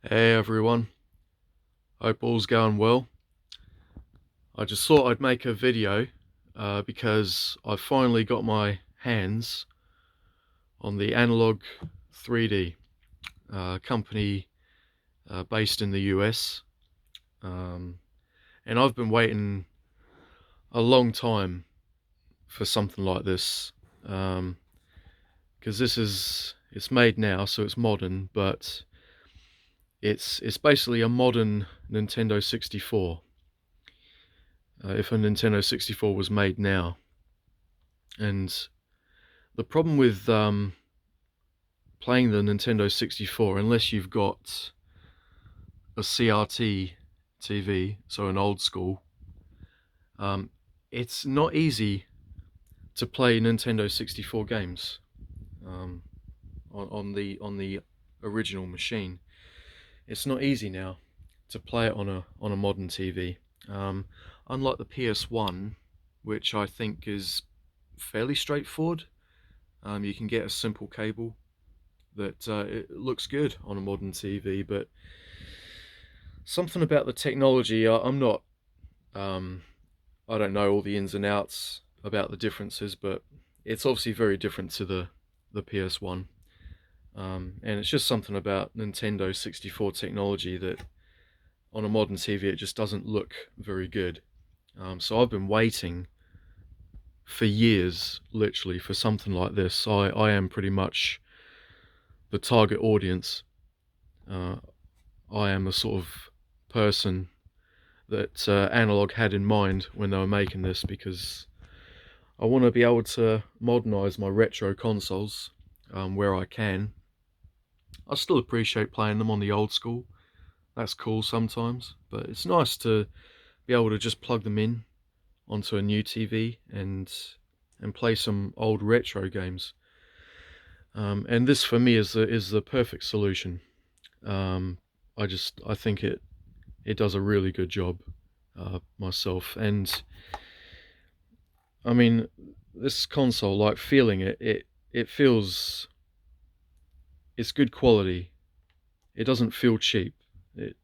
Hey everyone, hope all's going well. I just thought I'd make a video because I finally got my hands on the Analogue 3D company based in the US. Um, and I've been waiting a long time for something like this because it's made now, so it's modern, but it's basically a modern Nintendo 64. If a Nintendo 64 was made now. And the problem with playing the Nintendo 64, unless you've got a CRT TV, so an old school, um, it's not easy to play Nintendo 64 games um, on the original machine. It's not easy now to play it on a modern TV. Um, Unlike the PS1, which I think is fairly straightforward. You can get a simple cable that it looks good on a modern TV, but something about the technology, I'm not, um, I don't know all the ins and outs about the differences, but it's obviously very different to the PS1. And it's just something about Nintendo 64 technology that on a modern TV it just doesn't look very good. So I've been waiting for years, literally, for something like this. I am pretty much the target audience. Uh, I am the sort of person that Analogue had in mind when they were making this, because I want to be able to modernize my retro consoles where I can. I still appreciate playing them on the old school. That's cool sometimes, but it's nice to be able to just plug them in onto a new TV and play some old retro games. And this for me is the perfect solution. Um, I think it does a really good job myself. And I mean, this console, like feeling it feels it's good quality. It doesn't feel cheap. It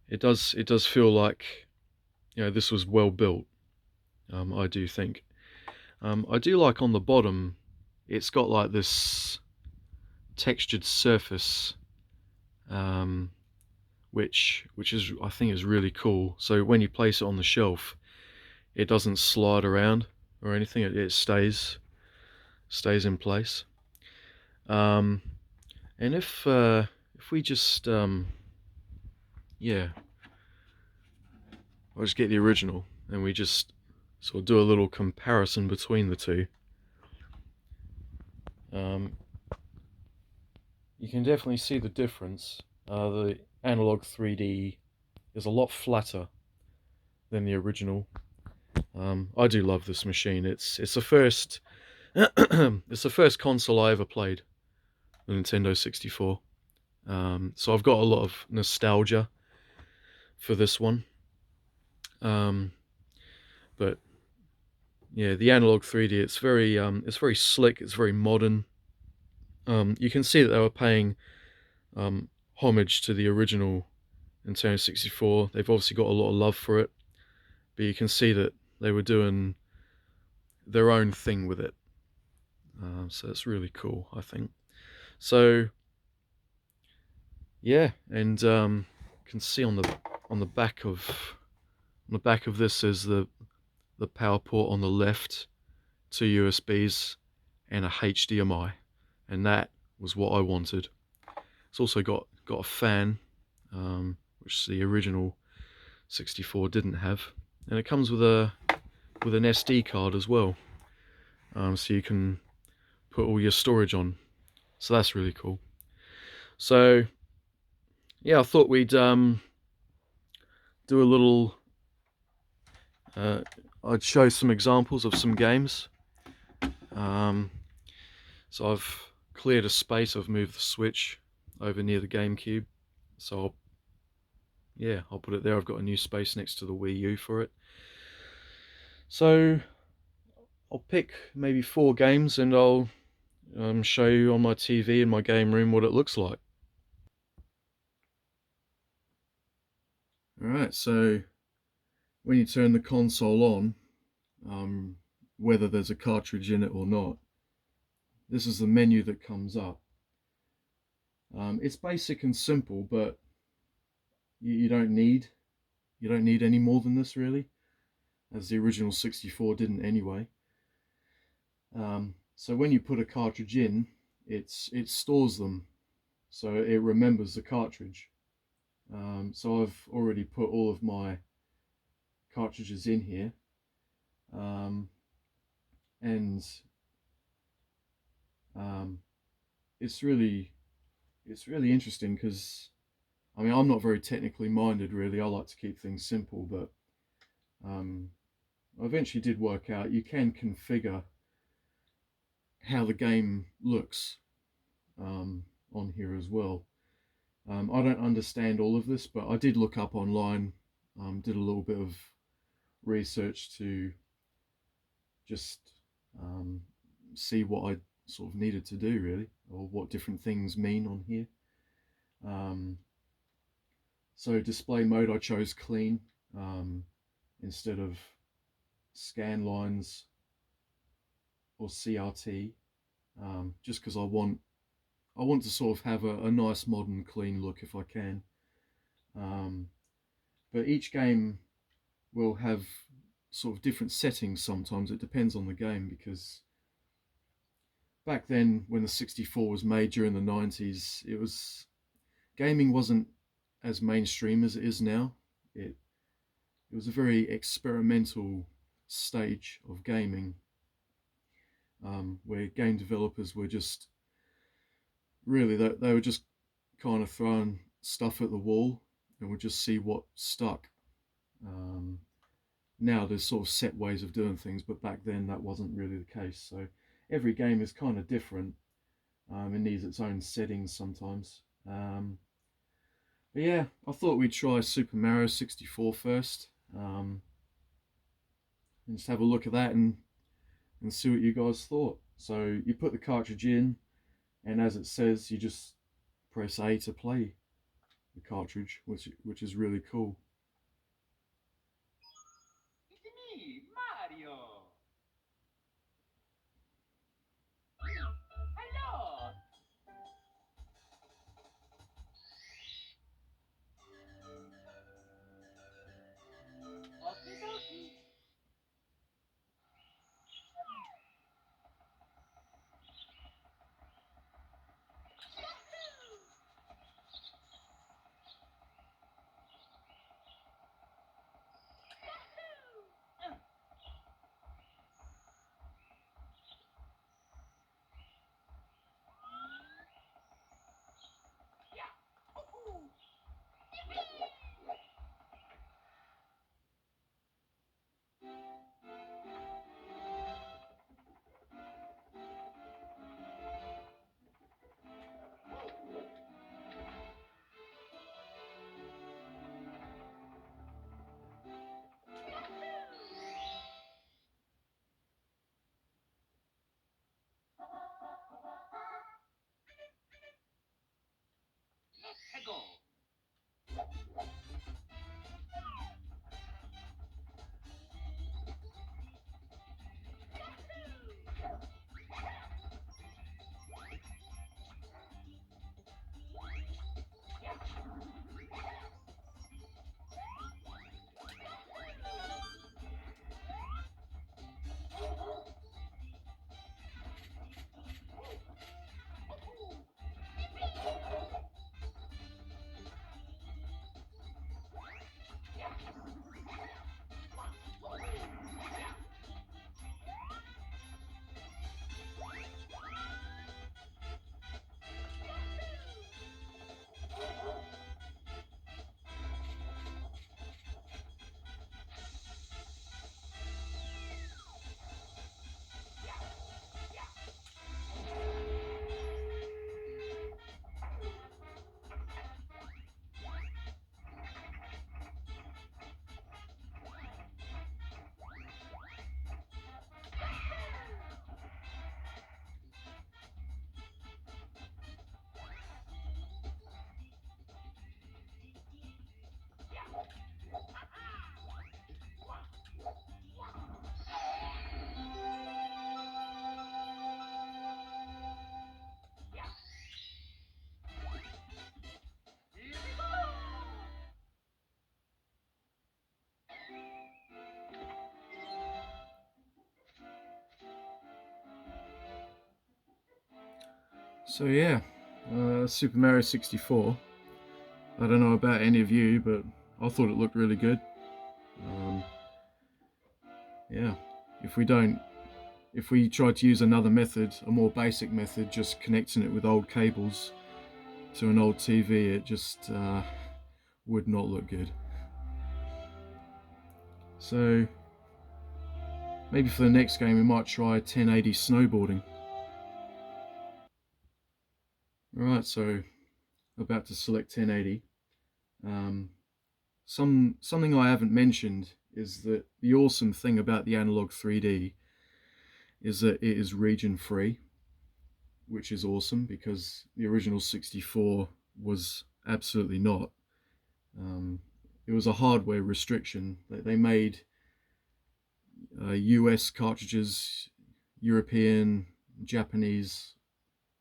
it does feel like, this was well built. I do think. I do like on the bottom, it's got like this textured surface, um, which is, I think, is really cool. So when you place it on the shelf, it doesn't slide around or anything. It stays in place. Um, and if we just yeah, I'll just get the original and we just sort of do a little comparison between the two. Um, you can definitely see the difference. The Analog 3D is a lot flatter than the original. I do love this machine. It's the first it's the first console I ever played, the Nintendo 64. So I've got a lot of nostalgia for this one. Um, but yeah, the Analog 3D, it's very slick. It's very modern. You can see that they were paying homage to the original Nintendo 64. They've obviously got a lot of love for it, but you can see that they were doing their own thing with it. So it's really cool, I think. So yeah, and you can see on the back of this is the power port on the left, two USBs, and a HDMI, and that was what I wanted. It's also got a fan, which the original 64 didn't have, and it comes with an SD card as well, so you can put all your storage on. So that's really cool. So yeah, I thought we'd do a little. I'd show some examples of some games. Um, so I've cleared a space. I've moved the Switch over near the GameCube. So I'll put it there. I've got a new space next to the Wii U for it. So I'll pick maybe 4 games and I'll show you on my TV in my game room what it looks like. Alright, so when you turn the console on, um, whether there's a cartridge in it or not, this is the menu that comes up. It's basic and simple, but you don't need any more than this really, as the original 64 didn't anyway. So when you put a cartridge in, it stores them, so it remembers the cartridge. So I've already put all of my cartridges in here, um, and um, it's really interesting because I mean I'm not very technically minded really. I like to keep things simple, but I eventually did work out you can configure how the game looks on here as well. I don't understand all of this, but I did look up online, did a little bit of research to just um, see what I sort of needed to do really, or what different things mean on here. Um, so display mode, I chose clean instead of scan lines or CRT, just because I want to sort of have a nice modern clean look if I can. Um, but each game will have sort of different settings sometimes. It depends on the game, because back then when the 64 was made during the 90s, gaming wasn't as mainstream as it is now. It was a very experimental stage of gaming, where game developers were just really they were just kind of throwing stuff at the wall and would just see what stuck. Um, Now there's sort of set ways of doing things, but back then that wasn't really the case. So every game is kind of different. It needs its own settings sometimes. But yeah, I thought we'd try Super Mario 64 first, and just have a look at that and see what you guys thought. So you put the cartridge in, and as it says, you just press A to play the cartridge, which is really cool. It's me, Mario. Hello. Okie dokie. So yeah, Super Mario 64. I don't know about any of you, but I thought it looked really good. Um, yeah, if we don't, if we try to use another method, a more basic method, just connecting it with old cables to an old TV, it just would not look good. So maybe for the next game we might try 1080 snowboarding. Alright, so about to select 1080. Um, something I haven't mentioned is that the awesome thing about the Analogue 3D is that it is region free, which is awesome because the original 64 was absolutely not. Um, it was a hardware restriction. They made US cartridges, European, Japanese,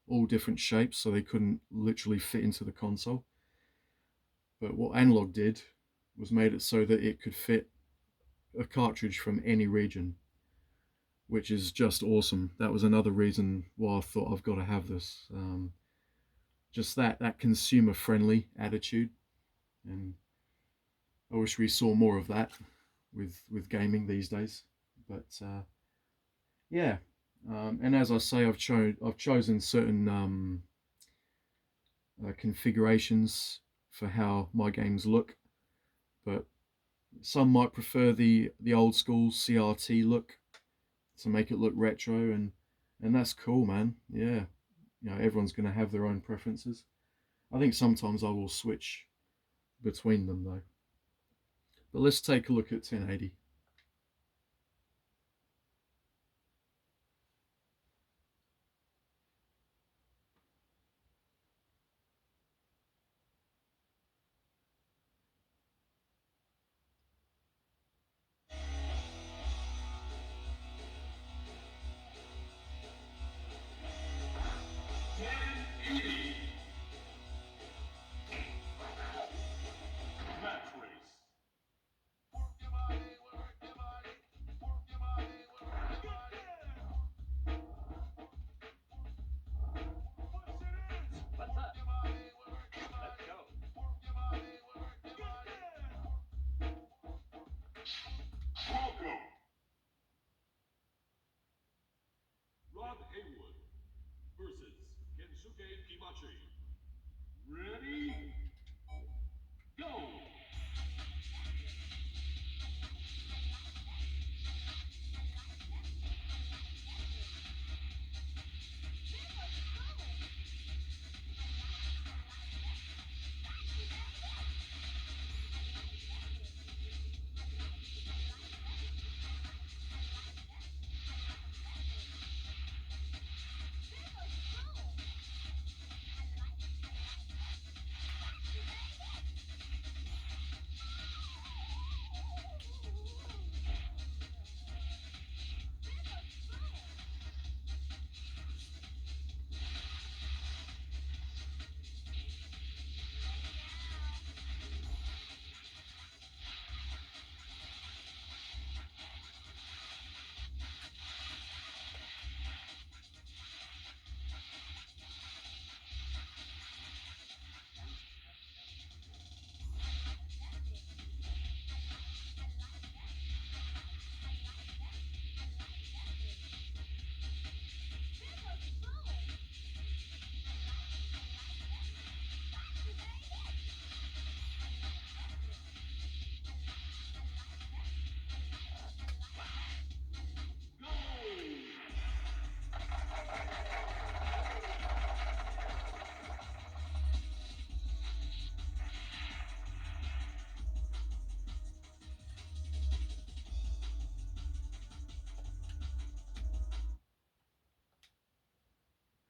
all different shapes, so they couldn't literally fit into the console. But what Analog did was made it so that it could fit a cartridge from any region, which is just awesome. That was another reason why I thought I've got to have this. Just that consumer friendly attitude, and I wish we saw more of that with gaming these days. But yeah, and as I say, I've chosen certain configurations for how my games look, but some might prefer the old school CRT look to make it look retro, and that's cool, man. Yeah, you know, everyone's going to have their own preferences. I think sometimes I will switch between them though. But let's take a look at 1080. Match race. What's up? Let's go. Welcome. Rod Haywood versus Kensuke Kimachi. Ready? Go!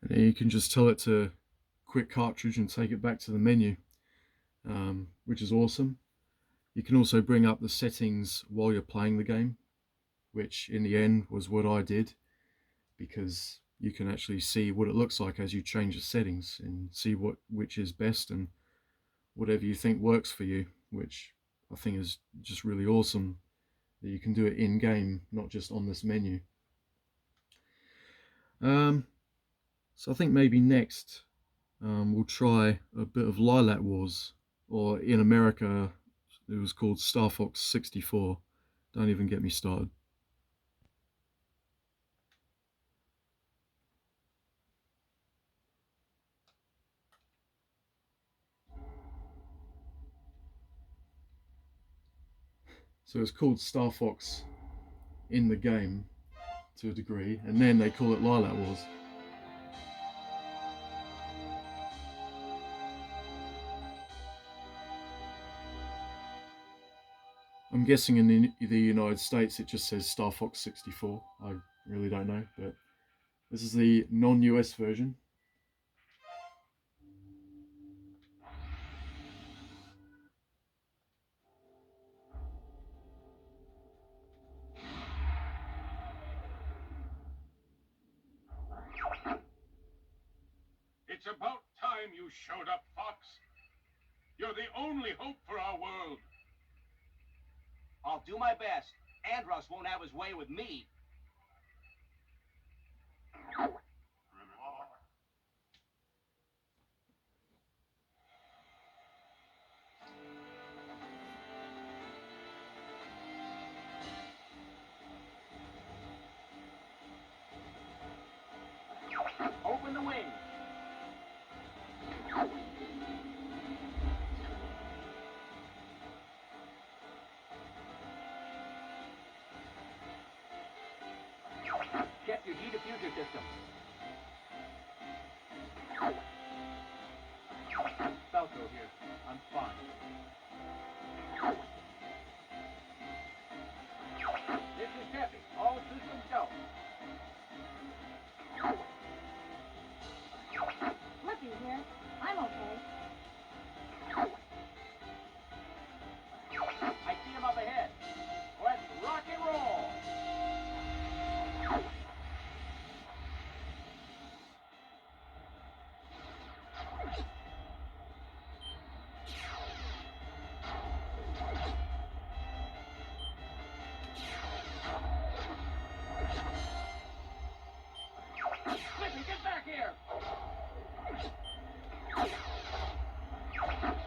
And then you can just tell it to quit cartridge and take it back to the menu, which is awesome. You can also bring up the settings while you're playing the game, which in the end was what I did, because you can actually see what it looks like as you change the settings and see which is best and whatever you think works for you, which I think is just really awesome that you can do it in game, not just on this menu. Um, So I think maybe next we'll try a bit of Lilac Wars, or in America it was called Star Fox 64. Don't even get me started. So it's called Star Fox in the game to a degree, and then they call it Lilac Wars. I'm guessing in the United States it just says Star Fox 64. I really don't know, but this is the non-US version. It's about time you showed up, Fox. You're the only hope for our world. I'll do my best. Andros won't have his way with me. Open the wing. Check your defusor system. Falco here. I'm fine. This is Teppy. All systems go. Flippy here. I'm okay. I see him up ahead. Let's rock and roll. Flippy, get back here.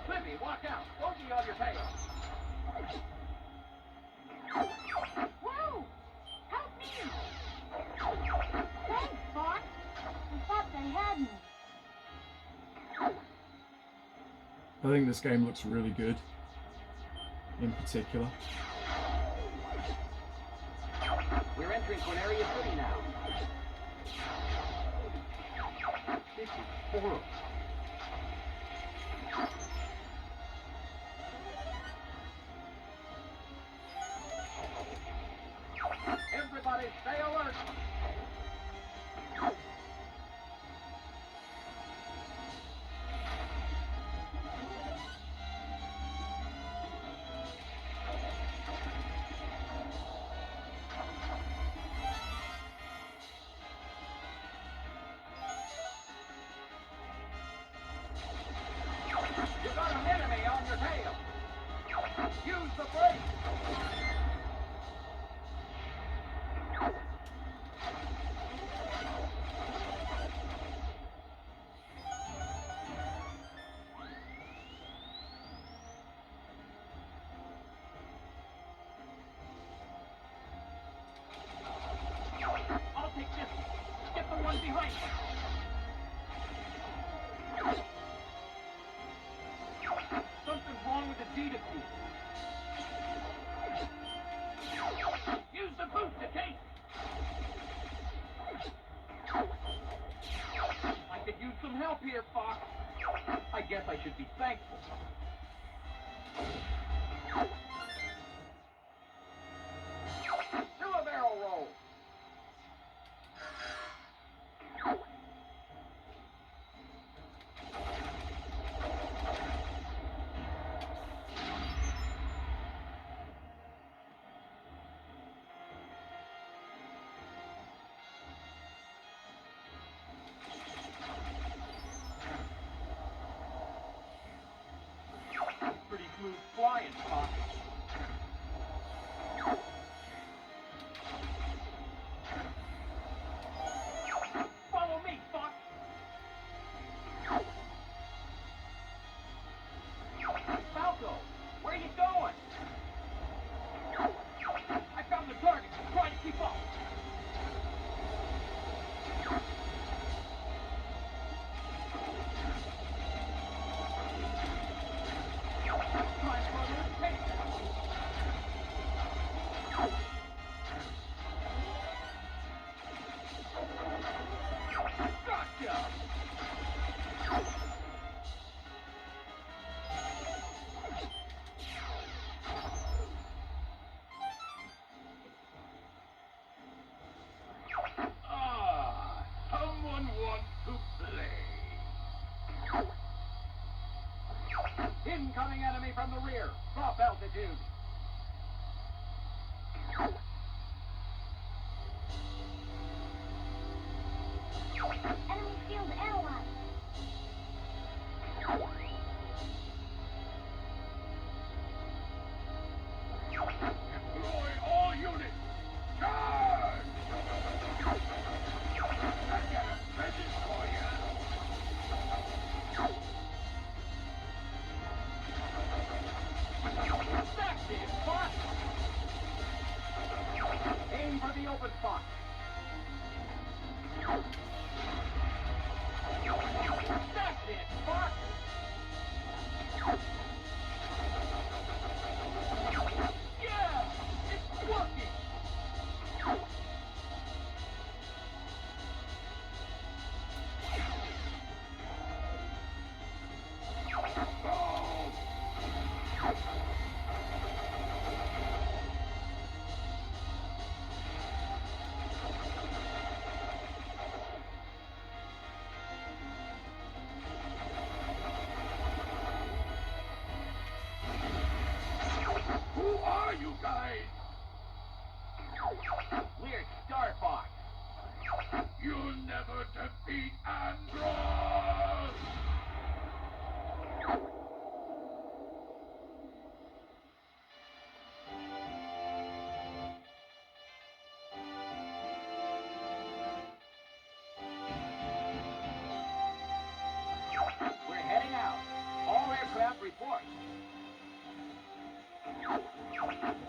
Flippy, watch out. Don't be on your tail. Whoa! Help me! Thanks, Fox. I thought they had me. I think this game looks really good, in particular. We're entering Quinaria City now. This is horrible. Everybody stay alert. You got an enemy on your tail. Use the brake. I'll take this. Get the one behind me. Something's wrong with the D-defuse. Use the booster case. I could use some help here, Fox. I guess I should be thankful. Do a barrel roll. Pretty smooth flying, Fox. Follow me, Fox. Incoming enemy from the rear. Drop altitude. Enemy field analyzed. Deploy all units! Charge! I got a present for you! That's it, Fox! Aim for the open spot. That's it, Fox! Yeah! It's working! Who are you guys? We're Star Fox. You'll never defeat Android! We're heading out. All aircraft report.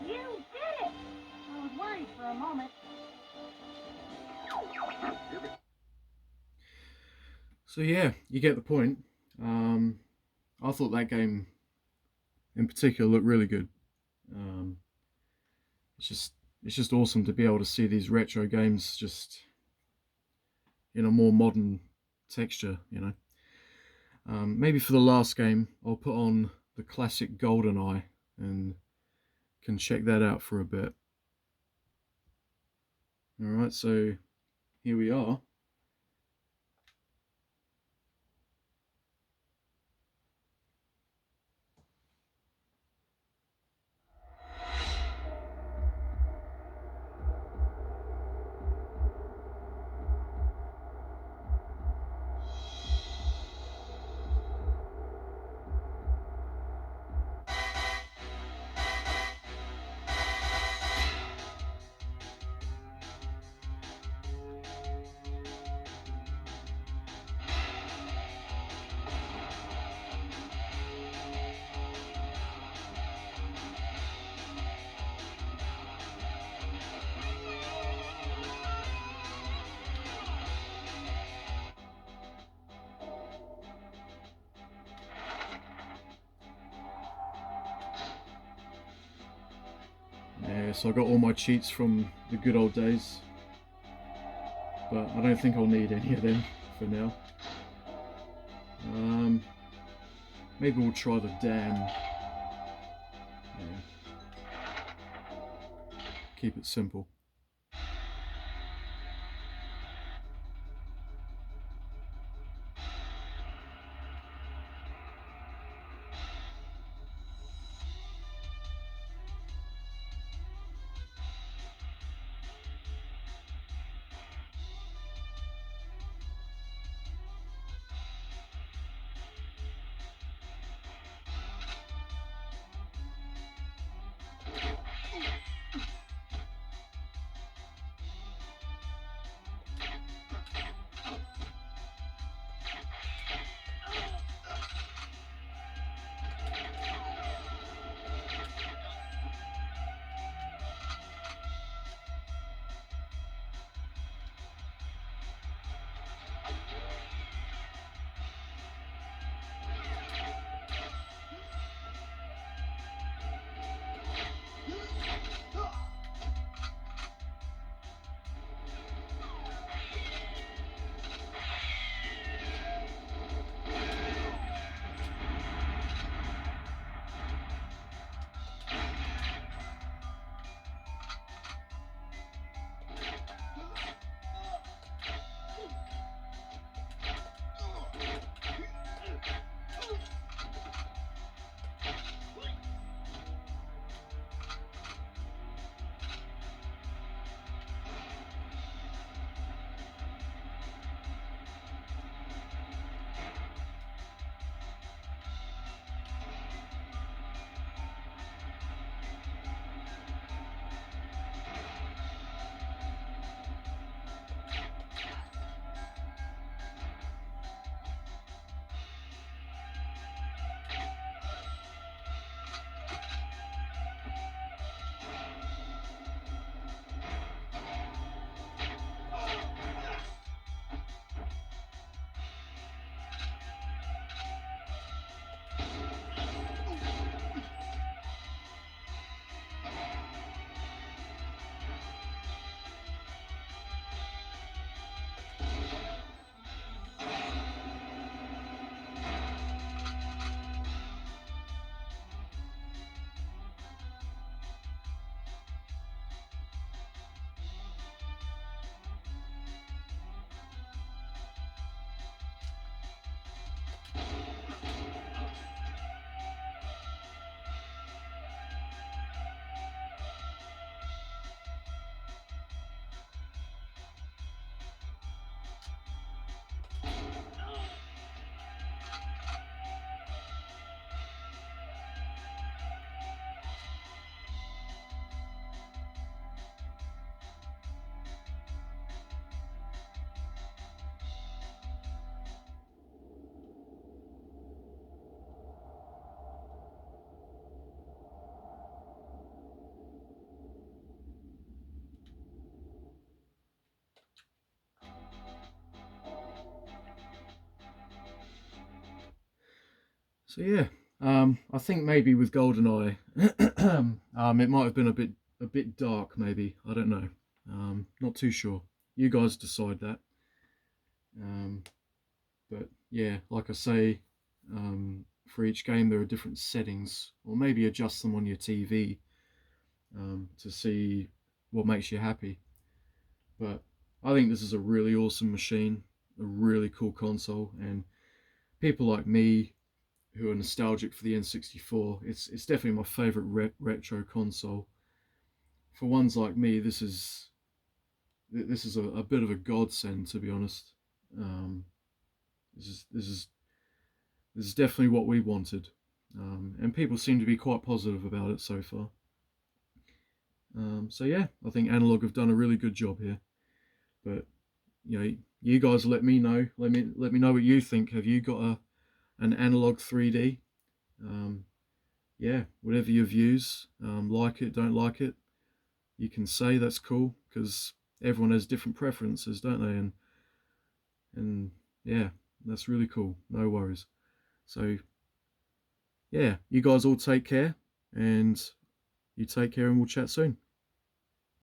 You did it! I was worried for a moment. So yeah, you get the point. I thought that game in particular looked really good. It's just awesome to be able to see these retro games just in a more modern texture, you know. Maybe for the last game, I'll put on the classic GoldenEye and can check that out for a bit. Alright, so here we are. Yeah, so I got all my cheats from the good old days, but I don't think I'll need any of them for now. Maybe we'll try the dam. Yeah. Keep it simple. So yeah, I think maybe with GoldenEye, it might have been a bit dark. Maybe, I don't know. Not too sure. You guys decide that. Um, but yeah, like I say, for each game there are different settings, or maybe adjust them on your TV to see what makes you happy. But I think this is a really awesome machine, a really cool console, and people like me who are nostalgic for the N64, it's definitely my favorite retro console. For ones like me, this is a bit of a godsend, to be honest. Um, this is this is this is definitely what we wanted, and people seem to be quite positive about it so far. So yeah, I think Analog have done a really good job here. But you guys let me know. Let me know what you think. Have you got an Analog 3D? Um, yeah, whatever your views, like it, don't like it, you can say. That's cool, because everyone has different preferences, don't they? And yeah, that's really cool. No worries. So yeah, you guys all take care, and you take care, and we'll chat soon.